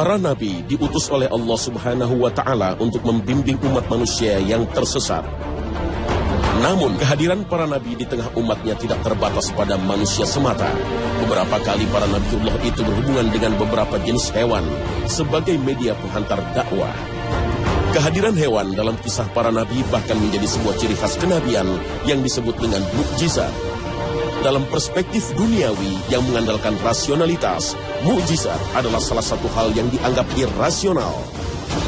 Para nabi diutus oleh Allah Subhanahu wa Ta'ala untuk membimbing umat manusia yang tersesat. Namun, kehadiran para nabi di tengah umatnya tidak terbatas pada manusia semata. Beberapa kali para nabiullah itu berhubungan dengan beberapa jenis hewan sebagai media penghantar dakwah. Kehadiran hewan dalam kisah para nabi bahkan menjadi sebuah ciri khas kenabian yang disebut dengan mukjizat. Dalam perspektif duniawi yang mengandalkan rasionalitas, mukjizat adalah salah satu hal yang dianggap irasional.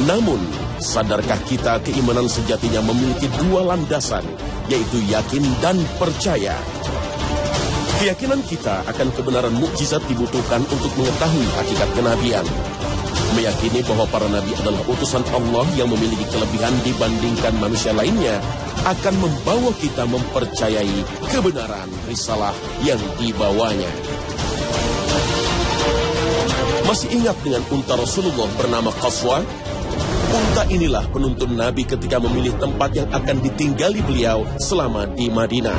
Namun, sadarkah kita keimanan sejatinya memiliki dua landasan, yaitu yakin dan percaya? Keyakinan kita akan kebenaran mukjizat dibutuhkan untuk mengetahui hakikat kenabian. Meyakini bahwa para nabi adalah utusan Allah yang memiliki kelebihan dibandingkan manusia lainnya akan membawa kita mempercayai kebenaran risalah yang dibawanya. Masih ingat dengan unta Rasulullah bernama Qaswa? Unta inilah penuntun Nabi ketika memilih tempat yang akan ditinggali beliau selama di Madinah.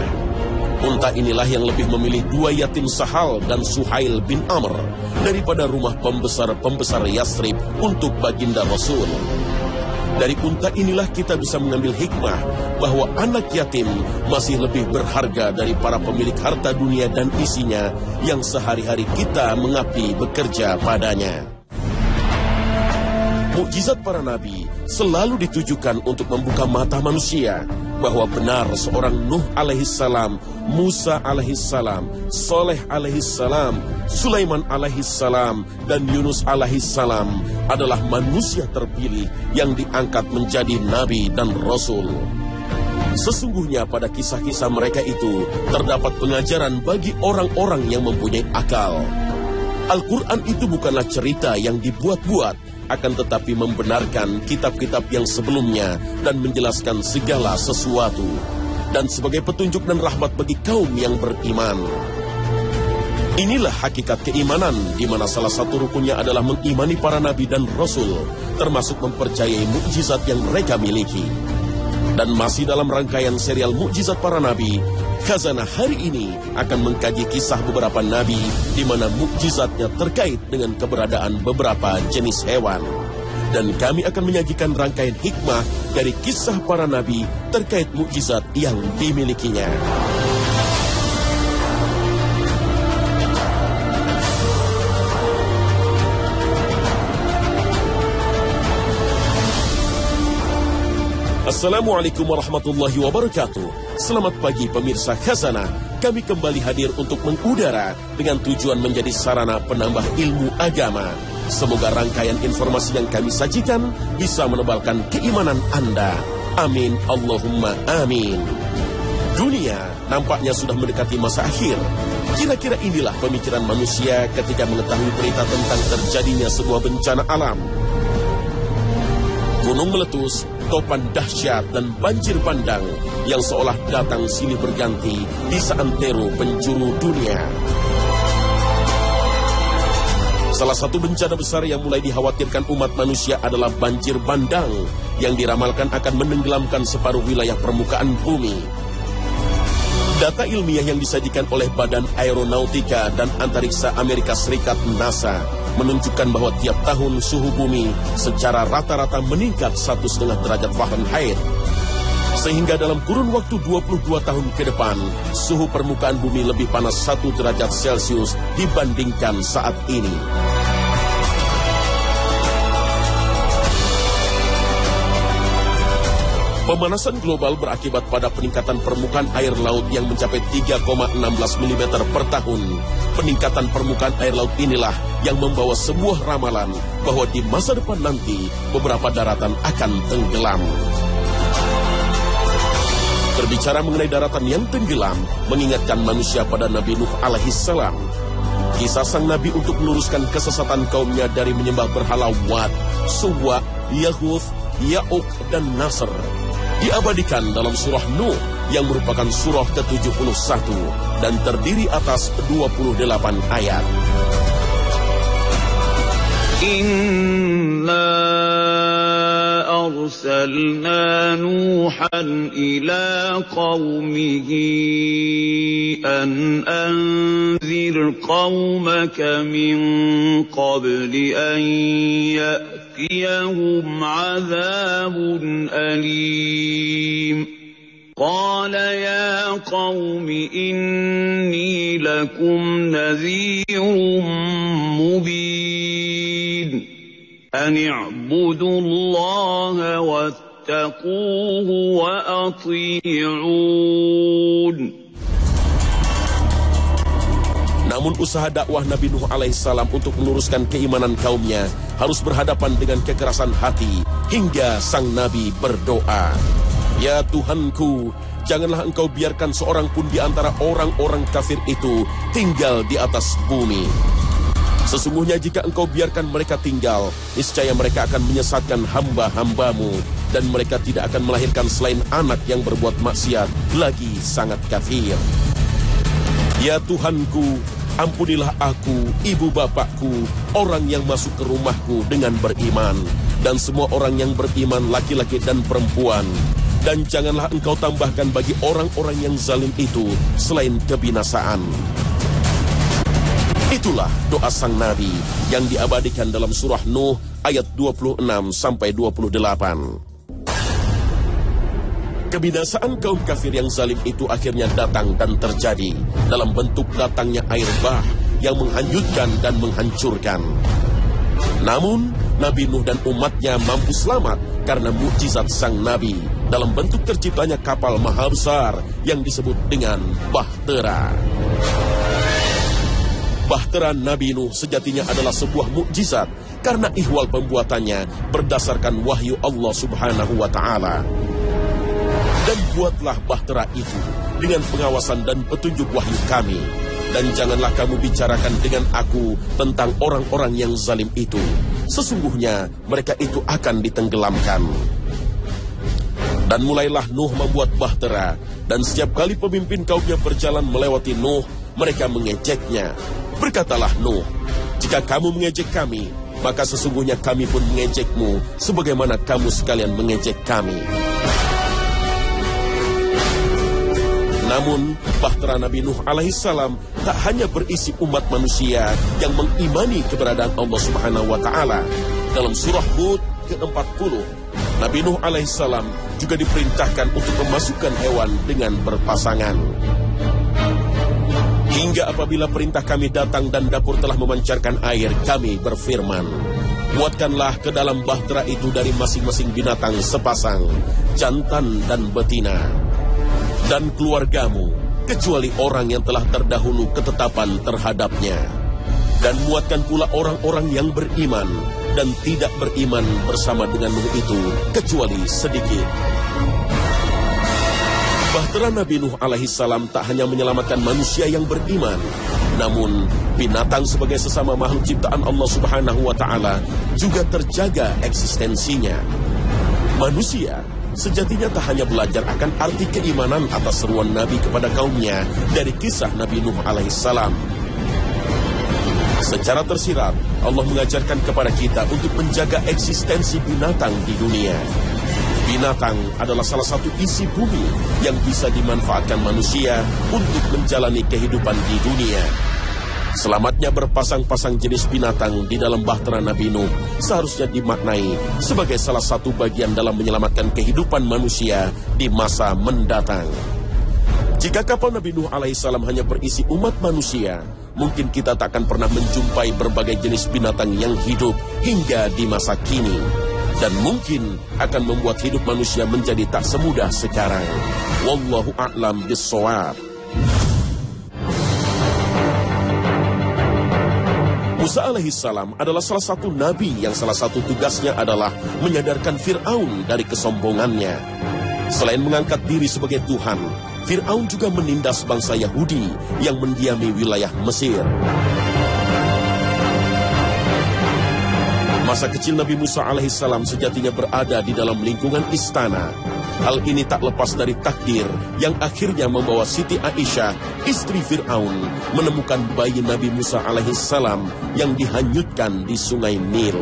Unta inilah yang lebih memilih dua yatim Sahal dan Suhail bin Amr daripada rumah pembesar-pembesar Yasrib untuk baginda Rasul. Dari unta inilah kita bisa mengambil hikmah bahwa anak yatim masih lebih berharga dari para pemilik harta dunia dan isinya yang sehari-hari kita mengabdi bekerja padanya. Mukjizat para nabi selalu ditujukan untuk membuka mata manusia bahwa benar seorang Nuh alaihissalam, Musa alaihissalam, Soleh alaihissalam, Sulaiman alaihissalam, dan Yunus alaihissalam adalah manusia terpilih yang diangkat menjadi nabi dan rasul. Sesungguhnya pada kisah-kisah mereka itu terdapat pengajaran bagi orang-orang yang mempunyai akal. Al-Quran itu bukanlah cerita yang dibuat-buat, akan tetapi membenarkan kitab-kitab yang sebelumnya dan menjelaskan segala sesuatu, dan sebagai petunjuk dan rahmat bagi kaum yang beriman. Inilah hakikat keimanan, di mana salah satu rukunnya adalah mengimani para nabi dan rasul, termasuk mempercayai mukjizat yang mereka miliki. Dan masih dalam rangkaian serial mukjizat para nabi, Khazanah hari ini akan mengkaji kisah beberapa nabi di mana mukjizatnya terkait dengan keberadaan beberapa jenis hewan. Dan kami akan menyajikan rangkaian hikmah dari kisah para nabi terkait mukjizat yang dimilikinya. Assalamualaikum warahmatullahi wabarakatuh. Selamat pagi pemirsa Khazanah. Kami kembali hadir untuk mengudara dengan tujuan menjadi sarana penambah ilmu agama. Semoga rangkaian informasi yang kami sajikan bisa menebalkan keimanan Anda. Amin Allahumma amin. Dunia nampaknya sudah mendekati masa akhir. Kira-kira inilah pemikiran manusia ketika mengetahui berita tentang terjadinya sebuah bencana alam. Gunung meletus, topan dahsyat dan banjir bandang yang seolah datang silih berganti di seantero penjuru dunia. Salah satu bencana besar yang mulai dikhawatirkan umat manusia adalah banjir bandang yang diramalkan akan menenggelamkan separuh wilayah permukaan bumi. Data ilmiah yang disajikan oleh Badan Aeronautika dan Antariksa Amerika Serikat NASA menunjukkan bahwa tiap tahun suhu bumi secara rata-rata meningkat 1,5 derajat Fahrenheit. Sehingga dalam kurun waktu 22 tahun ke depan, suhu permukaan bumi lebih panas 1 derajat Celcius dibandingkan saat ini. Pemanasan global berakibat pada peningkatan permukaan air laut yang mencapai 3,16 mm per tahun. Peningkatan permukaan air laut inilah yang membawa sebuah ramalan bahwa di masa depan nanti beberapa daratan akan tenggelam. Berbicara mengenai daratan yang tenggelam, mengingatkan manusia pada Nabi Nuh alaihissalam. Kisah sang Nabi untuk meluruskan kesesatan kaumnya dari menyembah berhala Wat, Suwa, Yahuth, Ya'uq, dan Nasr diabadikan dalam surah Nuh yang merupakan surah ke-71 dan terdiri atas 28 ayat. Inna أرسلنا نوحا إلى قومه أن أنذر قومك من قبل أن يأتيهم عذاب أليم قال يا قوم إني لكم نذير مبين أن اعبدوا الله واتقوه وأطيعون. Namun usaha dakwah Nabi Nuh alaihissalam untuk meluruskan keimanan kaumnya harus berhadapan dengan kekerasan hati hingga sang Nabi berdoa, "Ya Tuhanku, janganlah engkau biarkan seorang pun di antara orang-orang kafir itu tinggal di atas bumi. Sesungguhnya jika engkau biarkan mereka tinggal, niscaya mereka akan menyesatkan hamba-hambamu, dan mereka tidak akan melahirkan selain anak yang berbuat maksiat, lagi sangat kafir. Ya Tuhanku, ampunilah aku, ibu bapakku, orang yang masuk ke rumahku dengan beriman, dan semua orang yang beriman laki-laki dan perempuan. Dan janganlah engkau tambahkan bagi orang-orang yang zalim itu selain kebinasaan." Itulah doa sang Nabi yang diabadikan dalam surah Nuh ayat 26-28. Kebinasaan kaum kafir yang zalim itu akhirnya datang dan terjadi dalam bentuk datangnya air bah yang menghanyutkan dan menghancurkan. Namun, Nabi Nuh dan umatnya mampu selamat karena mukjizat sang Nabi dalam bentuk terciptanya kapal maha besar yang disebut dengan Bahtera. Bahtera Nabi Nuh sejatinya adalah sebuah mukjizat karena ihwal pembuatannya berdasarkan wahyu Allah Subhanahu wa Ta'ala. Dan buatlah bahtera itu dengan pengawasan dan petunjuk wahyu kami. Dan janganlah kamu bicarakan dengan aku tentang orang-orang yang zalim itu. Sesungguhnya mereka itu akan ditenggelamkan. Dan mulailah Nuh membuat bahtera, dan setiap kali pemimpin kaumnya berjalan melewati Nuh, mereka mengejeknya. Berkatalah Nuh, "Jika kamu mengejek kami, maka sesungguhnya kami pun mengejekmu, sebagaimana kamu sekalian mengejek kami." Namun, bahtera Nabi Nuh alaihissalam tak hanya berisi umat manusia yang mengimani keberadaan Allah Subhanahu wa Ta'ala. Dalam surah Hud ke-40, Nabi Nuh alaihissalam juga diperintahkan untuk memasukkan hewan dengan berpasangan. Hingga apabila perintah kami datang dan dapur telah memancarkan air, kami berfirman, "Buatkanlah ke dalam bahtera itu dari masing-masing binatang sepasang, jantan dan betina, dan keluargamu, kecuali orang yang telah terdahulu ketetapan terhadapnya. Dan muatkan pula orang-orang yang beriman dan tidak beriman bersama dengan Nuh itu, kecuali sedikit." Bahtera Nabi Nuh alaihissalam tak hanya menyelamatkan manusia yang beriman, namun binatang sebagai sesama makhluk ciptaan Allah Subhanahu wa Ta'ala juga terjaga eksistensinya. Manusia sejatinya tak hanya belajar akan arti keimanan atas seruan Nabi kepada kaumnya dari kisah Nabi Nuh alaihissalam. Secara tersirat, Allah mengajarkan kepada kita untuk menjaga eksistensi binatang di dunia. Binatang adalah salah satu isi bumi yang bisa dimanfaatkan manusia untuk menjalani kehidupan di dunia. Selamatnya berpasang-pasang jenis binatang di dalam bahtera Nabi Nuh seharusnya dimaknai sebagai salah satu bagian dalam menyelamatkan kehidupan manusia di masa mendatang. Jika kapal Nabi Nuh alaihissalam hanya berisi umat manusia, mungkin kita tak akan pernah menjumpai berbagai jenis binatang yang hidup hingga di masa kini. Dan mungkin akan membuat hidup manusia menjadi tak semudah sekarang. Wallahu a'lam bis-shawab. Musa alaihissalam adalah salah satu nabi yang salah satu tugasnya adalah menyadarkan Fir'aun dari kesombongannya. Selain mengangkat diri sebagai Tuhan, Fir'aun juga menindas bangsa Yahudi yang mendiami wilayah Mesir. Masa kecil Nabi Musa alaihissalam sejatinya berada di dalam lingkungan istana. Hal ini tak lepas dari takdir yang akhirnya membawa Siti Aisyah, istri Fir'aun, menemukan bayi Nabi Musa alaihissalam yang dihanyutkan di sungai Nil.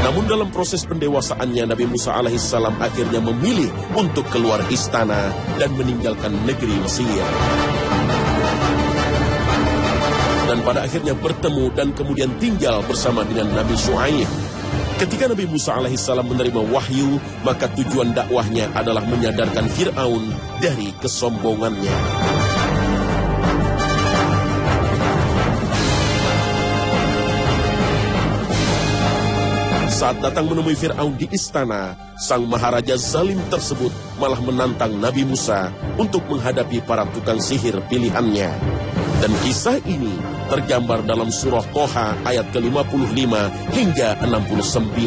Namun dalam proses pendewasaannya, Nabi Musa alaihissalam akhirnya memilih untuk keluar istana dan meninggalkan negeri Mesir. Dan pada akhirnya bertemu dan kemudian tinggal bersama dengan Nabi Syuaib. Ketika Nabi Musa alaihissalam menerima wahyu, maka tujuan dakwahnya adalah menyadarkan Fir'aun dari kesombongannya. Saat datang menemui Fir'aun di istana, sang maharaja zalim tersebut malah menantang Nabi Musa untuk menghadapi para tukang sihir pilihannya. Dan kisah ini tergambar dalam surah Toha ayat ke-55 hingga 69.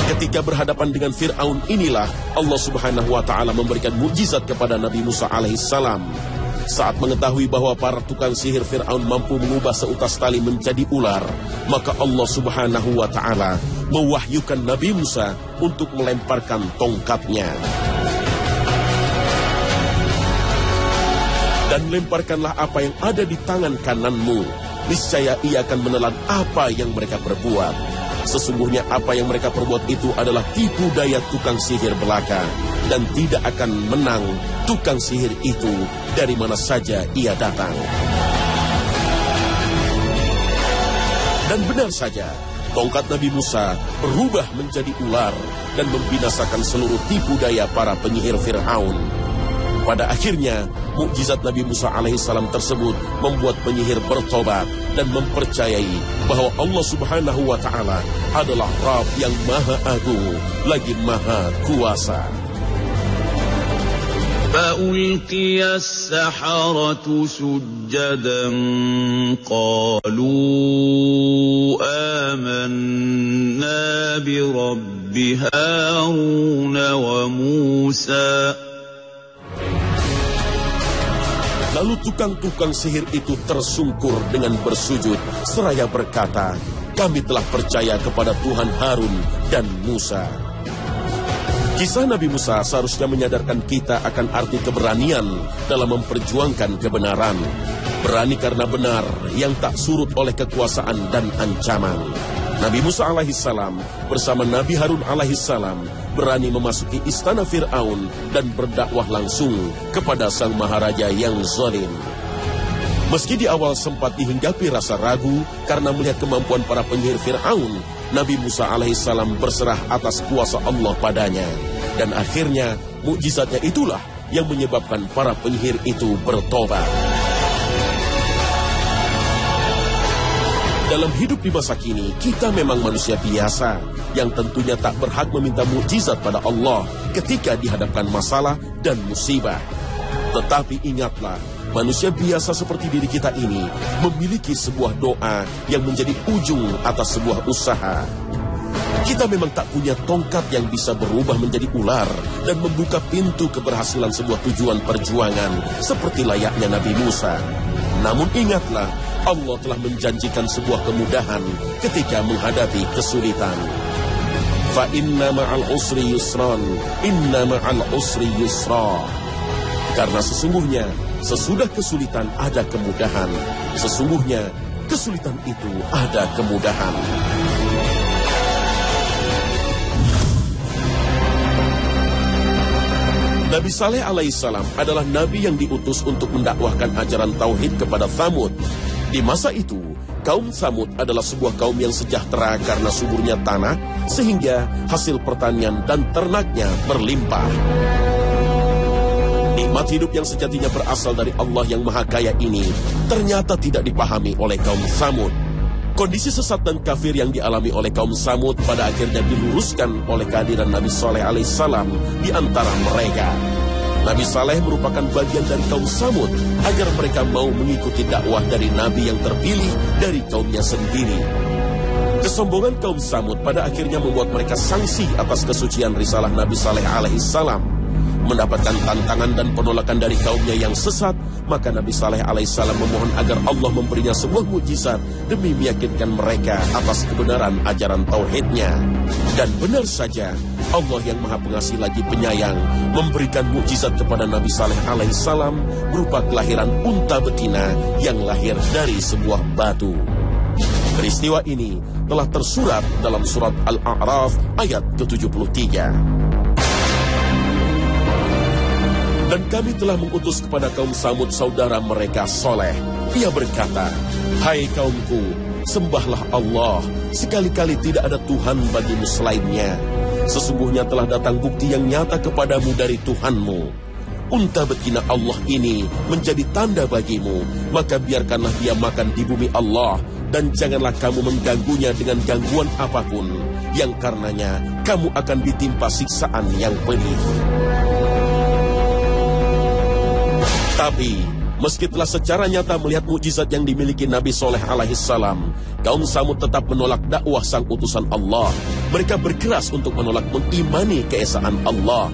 Ketika berhadapan dengan Fir'aun inilah Allah Subhanahu wa Ta'ala memberikan mukjizat kepada Nabi Musa alaihissalam. Saat mengetahui bahwa para tukang sihir Fir'aun mampu mengubah seutas tali menjadi ular, maka Allah Subhanahu wa Ta'ala mewahyukan Nabi Musa untuk melemparkan tongkatnya. Dan lemparkanlah apa yang ada di tangan kananmu, niscaya ia akan menelan apa yang mereka perbuat. Sesungguhnya apa yang mereka perbuat itu adalah tipu daya tukang sihir belaka, dan tidak akan menang tukang sihir itu dari mana saja ia datang. Dan benar saja, tongkat Nabi Musa berubah menjadi ular dan membinasakan seluruh tipu daya para penyihir Fir'aun. Pada akhirnya, mukjizat Nabi Musa alaihissalam tersebut membuat penyihir bertobat dan mempercayai bahwa Allah Subhanahu wa Ta'ala adalah Rabb yang Maha Agung lagi Maha Kuasa. فَأُلْقِيَ السَّحَرَةُ سُجَّدًا قَالُوا آمَنَّا بِرَبِّ هَارُونَ وَمُوسَى. Lalu tukang-tukang sihir itu tersungkur dengan bersujud seraya berkata, kami telah percaya kepada Tuhan Harun dan Musa. Kisah Nabi Musa seharusnya menyadarkan kita akan arti keberanian dalam memperjuangkan kebenaran. Berani karena benar yang tak surut oleh kekuasaan dan ancaman. Nabi Musa alaihissalam bersama Nabi Harun alaihissalam berani memasuki istana Fir'aun dan berdakwah langsung kepada sang maharaja yang zalim. Meski di awal sempat dihinggapi rasa ragu karena melihat kemampuan para penyihir Fir'aun, Nabi Musa alaihissalam berserah atas kuasa Allah padanya. Dan akhirnya mukjizatnya itulah yang menyebabkan para penyihir itu bertobat. Dalam hidup di masa kini, kita memang manusia biasa yang tentunya tak berhak meminta mukjizat pada Allah ketika dihadapkan masalah dan musibah. Tetapi ingatlah, manusia biasa seperti diri kita ini memiliki sebuah doa yang menjadi ujung atas sebuah usaha. Kita memang tak punya tongkat yang bisa berubah menjadi ular dan membuka pintu keberhasilan sebuah tujuan perjuangan seperti layaknya Nabi Musa. Namun ingatlah, Allah telah menjanjikan sebuah kemudahan ketika menghadapi kesulitan. Fa inna ma'al usri yusran, inna ma'al usri yusra. Karena sesungguhnya sesudah kesulitan ada kemudahan. Sesungguhnya kesulitan itu ada kemudahan. Nabi Saleh alaihissalam adalah nabi yang diutus untuk mendakwahkan ajaran tauhid kepada Tsamud. Di masa itu, kaum Tsamud adalah sebuah kaum yang sejahtera karena suburnya tanah, sehingga hasil pertanian dan ternaknya berlimpah. Nikmat hidup yang sejatinya berasal dari Allah yang Maha Kaya ini ternyata tidak dipahami oleh kaum Tsamud. Kondisi sesat dan kafir yang dialami oleh kaum Tsamud pada akhirnya diluruskan oleh kehadiran Nabi Saleh alaihissalam di antara mereka. Nabi Saleh merupakan bagian dari kaum Tsamud agar mereka mau mengikuti dakwah dari Nabi yang terpilih dari kaumnya sendiri. Kesombongan kaum Tsamud pada akhirnya membuat mereka sangsi atas kesucian risalah Nabi Saleh alaihissalam. mendapatkan tantangan dan penolakan dari kaumnya yang sesat, maka Nabi Saleh alaihissalam memohon agar Allah memberinya sebuah mukjizat demi meyakinkan mereka atas kebenaran ajaran tauhidnya. Dan benar saja, Allah yang Maha Pengasih lagi penyayang memberikan mukjizat kepada Nabi Saleh alaihissalam berupa kelahiran unta betina yang lahir dari sebuah batu. Peristiwa ini telah tersurat dalam surat Al-A'raf ayat ke-73. Dan kami telah mengutus kepada kaum Samud saudara mereka Soleh. Ia berkata, "Hai kaumku, sembahlah Allah, sekali-kali tidak ada Tuhan bagimu selainnya. Sesungguhnya telah datang bukti yang nyata kepadamu dari Tuhanmu. Unta betina Allah ini menjadi tanda bagimu, maka biarkanlah dia makan di bumi Allah, dan janganlah kamu mengganggunya dengan gangguan apapun, yang karenanya kamu akan ditimpa siksaan yang pedih." Tapi, meski telah secara nyata melihat mukjizat yang dimiliki Nabi Soleh alaihissalam, kaum Samud tetap menolak dakwah sang utusan Allah. Mereka berkeras untuk menolak mengimani keesaan Allah.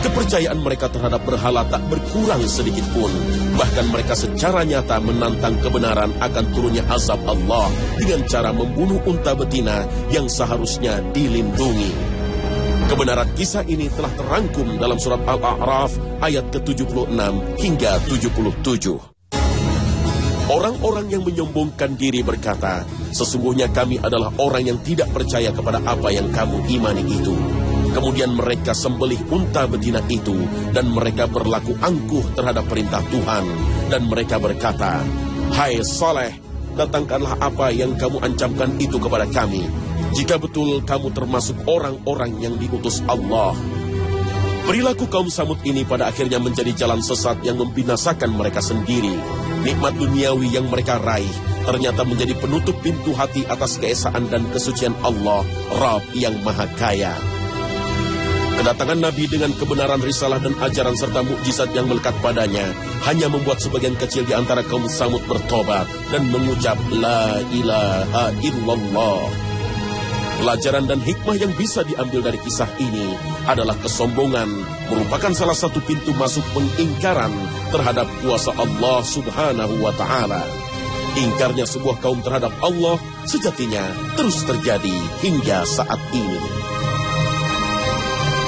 Kepercayaan mereka terhadap berhala tak berkurang sedikit pun. Bahkan mereka secara nyata menantang kebenaran akan turunnya azab Allah dengan cara membunuh unta betina yang seharusnya dilindungi. Kebenaran kisah ini telah terangkum dalam surat Al-A'raf ayat ke-76 hingga 77. Orang-orang yang menyombongkan diri berkata, "Sesungguhnya kami adalah orang yang tidak percaya kepada apa yang kamu imani itu." Kemudian mereka sembelih unta betina itu, dan mereka berlaku angkuh terhadap perintah Tuhan. Dan mereka berkata, "Hai Saleh, datangkanlah apa yang kamu ancamkan itu kepada kami, jika betul kamu termasuk orang-orang yang diutus Allah." Perilaku kaum Samud ini pada akhirnya menjadi jalan sesat yang membinasakan mereka sendiri. Nikmat duniawi yang mereka raih ternyata menjadi penutup pintu hati atas keesaan dan kesucian Allah, Rabb yang Maha Kaya. Kedatangan Nabi dengan kebenaran risalah dan ajaran serta mukjizat yang melekat padanya hanya membuat sebagian kecil di antara kaum Samud bertobat dan mengucap La ilaha illallah. Pelajaran dan hikmah yang bisa diambil dari kisah ini adalah kesombongan merupakan salah satu pintu masuk pengingkaran terhadap kuasa Allah Subhanahu wa Ta'ala. Ingkarnya sebuah kaum terhadap Allah sejatinya terus terjadi hingga saat ini.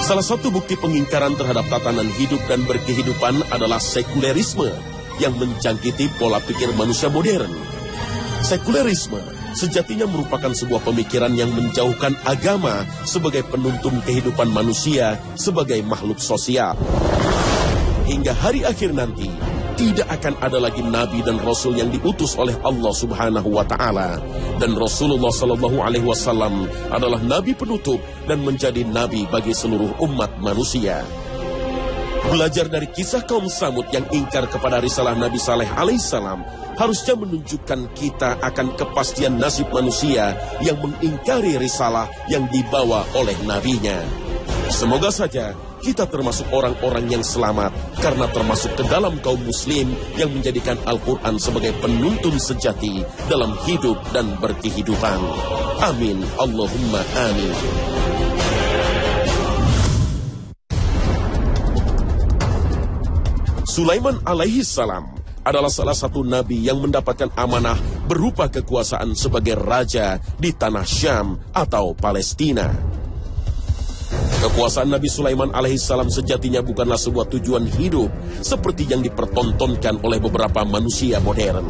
Salah satu bukti pengingkaran terhadap tatanan hidup dan berkehidupan adalah sekulerisme yang menjangkiti pola pikir manusia modern. Sekulerisme sejatinya merupakan sebuah pemikiran yang menjauhkan agama sebagai penuntun kehidupan manusia sebagai makhluk sosial. Hingga hari akhir nanti, tidak akan ada lagi nabi dan rasul yang diutus oleh Allah Subhanahu wa Ta'ala, dan Rasulullah sallallahu alaihi wasallam adalah nabi penutup dan menjadi nabi bagi seluruh umat manusia. Belajar dari kisah kaum Samud yang ingkar kepada risalah Nabi Saleh alaihissalam harusnya menunjukkan kita akan kepastian nasib manusia yang mengingkari risalah yang dibawa oleh nabinya. Semoga saja kita termasuk orang-orang yang selamat karena termasuk ke dalam kaum muslim yang menjadikan Al-Quran sebagai penuntun sejati dalam hidup dan berkehidupan. Amin. Allahumma amin. Sulaiman alaihi salam adalah salah satu nabi yang mendapatkan amanah berupa kekuasaan sebagai raja di tanah Syam atau Palestina. Kekuasaan Nabi Sulaiman alaihissalam sejatinya bukanlah sebuah tujuan hidup seperti yang dipertontonkan oleh beberapa manusia modern.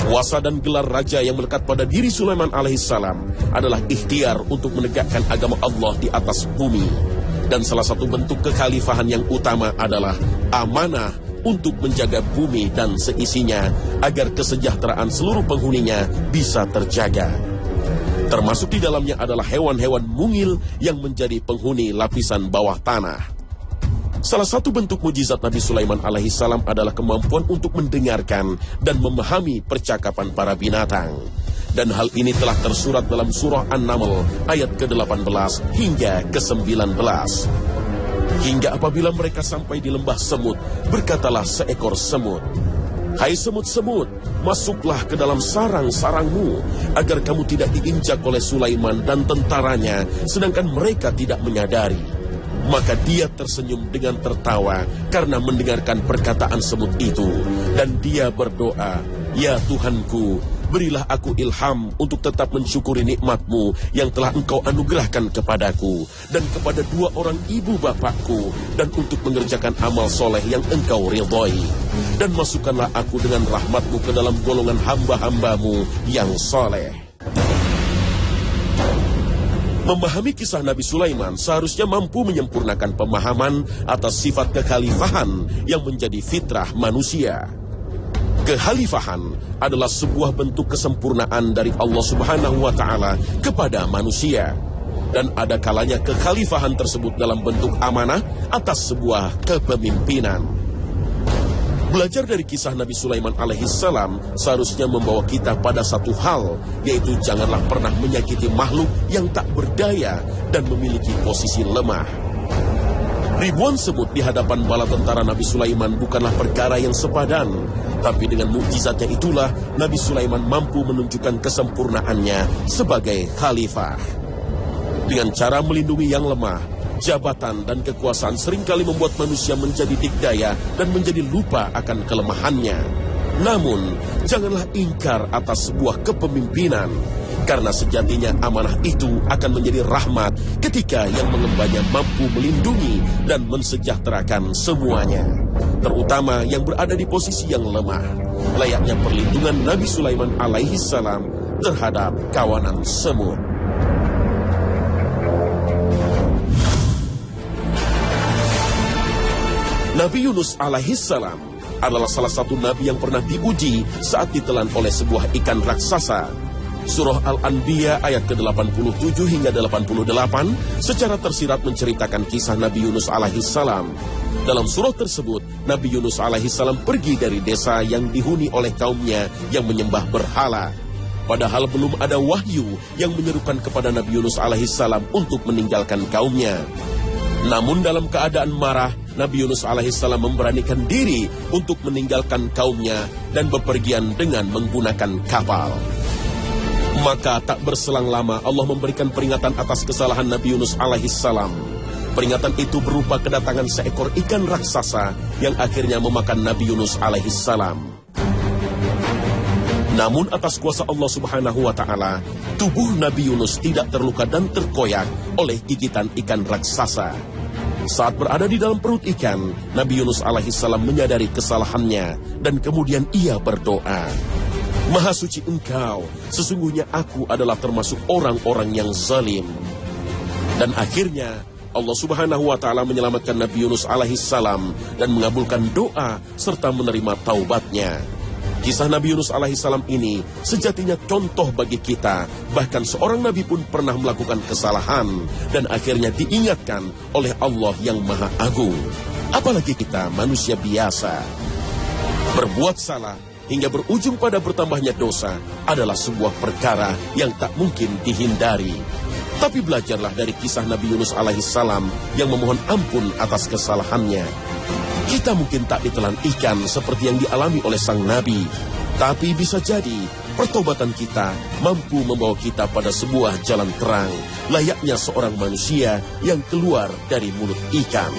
Kuasa dan gelar raja yang melekat pada diri Sulaiman alaihissalam adalah ikhtiar untuk menegakkan agama Allah di atas bumi. Dan salah satu bentuk kekhalifahan yang utama adalah amanah untuk menjaga bumi dan seisinya agar kesejahteraan seluruh penghuninya bisa terjaga. Termasuk di dalamnya adalah hewan-hewan mungil yang menjadi penghuni lapisan bawah tanah. Salah satu bentuk mujizat Nabi Sulaiman alaihissalam adalah kemampuan untuk mendengarkan dan memahami percakapan para binatang. Dan hal ini telah tersurat dalam surah An-Naml ayat ke-18 hingga ke-19. Hingga apabila mereka sampai di lembah semut, berkatalah seekor semut, "Hai semut-semut, masuklah ke dalam sarang-sarangmu, agar kamu tidak diinjak oleh Sulaiman dan tentaranya, sedangkan mereka tidak menyadari." Maka dia tersenyum dengan tertawa karena mendengarkan perkataan semut itu. Dan dia berdoa, "Ya Tuhanku, berilah aku ilham untuk tetap mensyukuri nikmat-Mu yang telah Engkau anugerahkan kepadaku dan kepada dua orang ibu bapakku, dan untuk mengerjakan amal soleh yang Engkau ridhoi. Dan masukkanlah aku dengan rahmat-Mu ke dalam golongan hamba-hamba-Mu yang soleh." Memahami kisah Nabi Sulaiman seharusnya mampu menyempurnakan pemahaman atas sifat kekhalifahan yang menjadi fitrah manusia. Kekhalifahan adalah sebuah bentuk kesempurnaan dari Allah Subhanahu wa Ta'ala kepada manusia. Dan ada kalanya kekhalifahan tersebut dalam bentuk amanah atas sebuah kepemimpinan. Belajar dari kisah Nabi Sulaiman alaihissalam seharusnya membawa kita pada satu hal, yaitu janganlah pernah menyakiti makhluk yang tak berdaya dan memiliki posisi lemah. Ribuan semut di hadapan bala tentara Nabi Sulaiman bukanlah perkara yang sepadan, tapi dengan mukjizatnya itulah Nabi Sulaiman mampu menunjukkan kesempurnaannya sebagai khalifah. Dengan cara melindungi yang lemah, jabatan dan kekuasaan seringkali membuat manusia menjadi dikdaya dan menjadi lupa akan kelemahannya. Namun, janganlah ingkar atas sebuah kepemimpinan, karena sejatinya amanah itu akan menjadi rahmat ketika yang mengembanya mampu melindungi dan mensejahterakan semuanya, terutama yang berada di posisi yang lemah, layaknya perlindungan Nabi Sulaiman alaihissalam terhadap kawanan semut. Nabi Yunus alaihissalam adalah salah satu nabi yang pernah diuji saat ditelan oleh sebuah ikan raksasa. Surah Al-Anbiya ayat ke-87 hingga 88 secara tersirat menceritakan kisah Nabi Yunus alaihissalam. Dalam surah tersebut, Nabi Yunus alaihissalam pergi dari desa yang dihuni oleh kaumnya yang menyembah berhala. Padahal belum ada wahyu yang menyerukan kepada Nabi Yunus alaihissalam untuk meninggalkan kaumnya. Namun dalam keadaan marah, Nabi Yunus alaihissalam memberanikan diri untuk meninggalkan kaumnya dan bepergian dengan menggunakan kapal. Maka tak berselang lama Allah memberikan peringatan atas kesalahan Nabi Yunus alaihissalam. Peringatan itu berupa kedatangan seekor ikan raksasa yang akhirnya memakan Nabi Yunus alaihissalam. Namun atas kuasa Allah Subhanahu wa Ta'ala, tubuh Nabi Yunus tidak terluka dan terkoyak oleh gigitan ikan raksasa. Saat berada di dalam perut ikan, Nabi Yunus alaihissalam menyadari kesalahannya dan kemudian ia berdoa, "Maha suci Engkau, sesungguhnya aku adalah termasuk orang-orang yang zalim." Dan akhirnya Allah Subhanahu wa Ta'ala menyelamatkan Nabi Yunus alaihissalam dan mengabulkan doa serta menerima taubatnya. Kisah Nabi Yunus alaihissalam ini sejatinya contoh bagi kita. Bahkan seorang nabi pun pernah melakukan kesalahan dan akhirnya diingatkan oleh Allah yang Maha Agung. Apalagi kita manusia biasa. Berbuat salah hingga berujung pada bertambahnya dosa adalah sebuah perkara yang tak mungkin dihindari. Tapi belajarlah dari kisah Nabi Yunus alaihissalam yang memohon ampun atas kesalahannya. Kita mungkin tak ditelan ikan seperti yang dialami oleh sang Nabi, tapi bisa jadi pertobatan kita mampu membawa kita pada sebuah jalan terang, layaknya seorang manusia yang keluar dari mulut ikan.